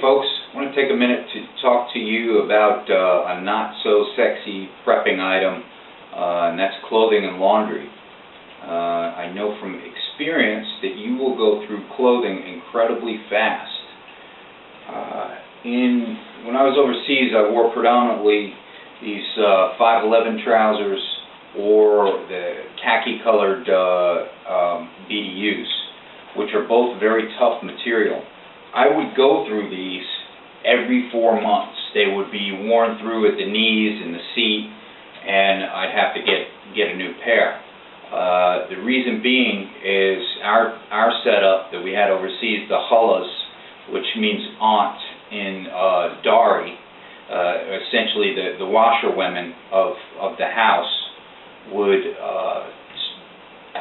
folks, I want to take a minute to talk to you about a not so sexy prepping item, and that's clothing and laundry. I know from experience that you will go through clothing incredibly fast. When I was overseas, I wore predominantly these 511 trousers or the khaki colored BDUs, which are both very tough material. I would go through these every 4 months. They would be worn through at the knees and the seat, and I'd have to get a new pair. The reason being is our setup that we had overseas, the hullas, which means aunt in Dari, essentially the washerwomen of the house, would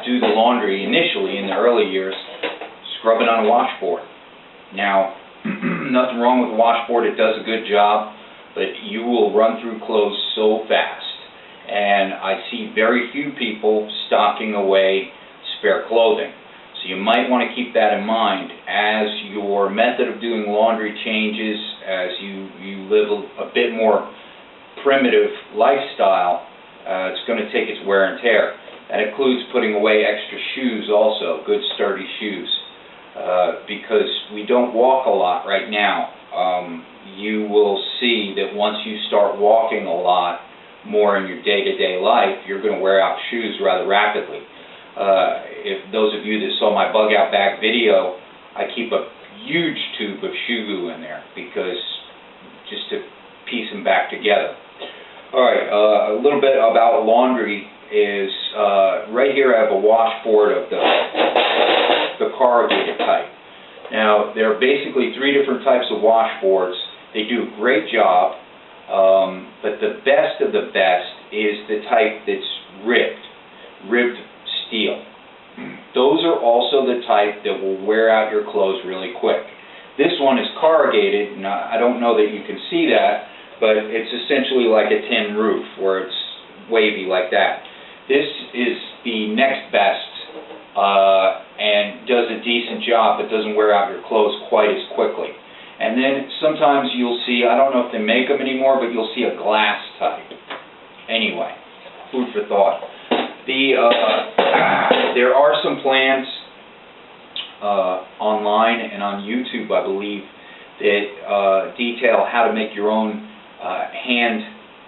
do the laundry initially in the early years, scrubbing on a washboard. Now, nothing wrong with the washboard, it does a good job, but you will run through clothes so fast. And I see very few people stocking away spare clothing. So you might want to keep that in mind as your method of doing laundry changes, as you live a bit more primitive lifestyle. It's going to take its wear and tear. That includes putting away extra shoes also, good sturdy shoes. Because we don't walk a lot right now. You will see that once you start walking a lot more in your day-to-day life, you're going to wear out shoes rather rapidly. If those of you that saw my bug out bag video, I keep a huge tube of shoe glue in there because just to piece them back together. Alright, a little bit about laundry is, right here I have a washboard of the corrugated type. Now, there are basically 3 different types of washboards. They do a great job, but the best of the best is the type that's ribbed steel. Those are also the type that will wear out your clothes really quick. This one is corrugated. Now, I don't know that you can see that, but it's essentially like a tin roof where it's wavy like that. This is the next best and does a decent job, but doesn't wear out your clothes quite as quickly. And then sometimes you'll see, I don't know if they make them anymore, but you'll see a glass type. Anyway, food for thought. There are some plans online and on YouTube, I believe, that detail how to make your own hand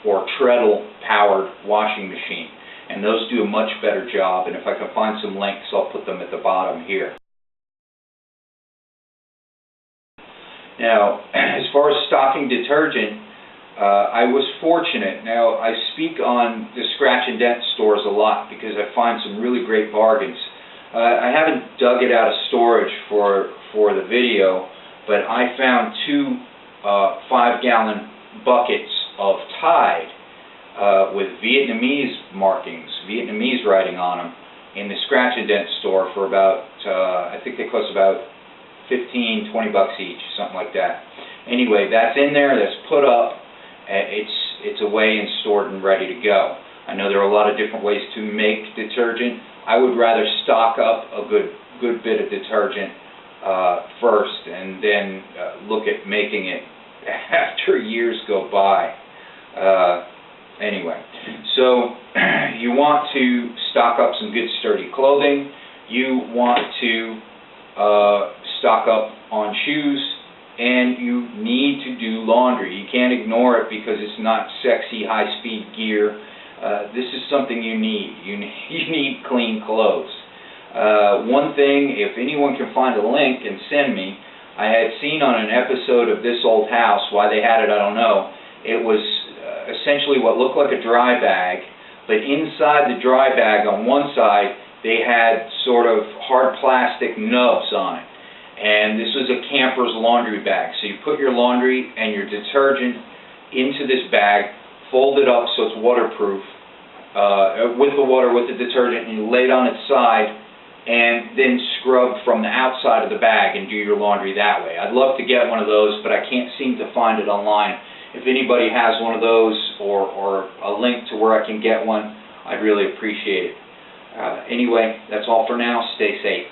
or treadle powered washing machine. And those do a much better job, and if I can find some links, I'll put them at the bottom here. Now, as far as stocking detergent, I was fortunate. Now, I speak on the scratch and dent stores a lot because I find some really great bargains. I haven't dug it out of storage for the video, but I found 2 5-gallon buckets of Tide with Vietnamese markings, Vietnamese writing on them, in the scratch and dent store for about, I think they cost about 15, 20 bucks each, something like that. Anyway, that's in there, that's put up, it's away and stored and ready to go. I know there are a lot of different ways to make detergent. I would rather stock up a good bit of detergent first and then look at making it after years go by. Anyway, so you want to stock up some good sturdy clothing. You want to stock up on shoes, and you need to do laundry. You can't ignore it because it's not sexy high-speed gear. This is something you need. You need clean clothes. One thing, if anyone can find a link and send me, I had seen on an episode of This Old House, why they had it I don't know, it was essentially what looked like a dry bag, but inside the dry bag on one side they had sort of hard plastic nubs on it, and this was a camper's laundry bag. So you put your laundry and your detergent into this bag, fold it up so it's waterproof, with the water, with the detergent, and you lay it on its side and then scrub from the outside of the bag and do your laundry that way. I'd love to get one of those, but I can't seem to find it online. If anybody has one of those or a link to where I can get one, I'd really appreciate it. Anyway, that's all for now. Stay safe.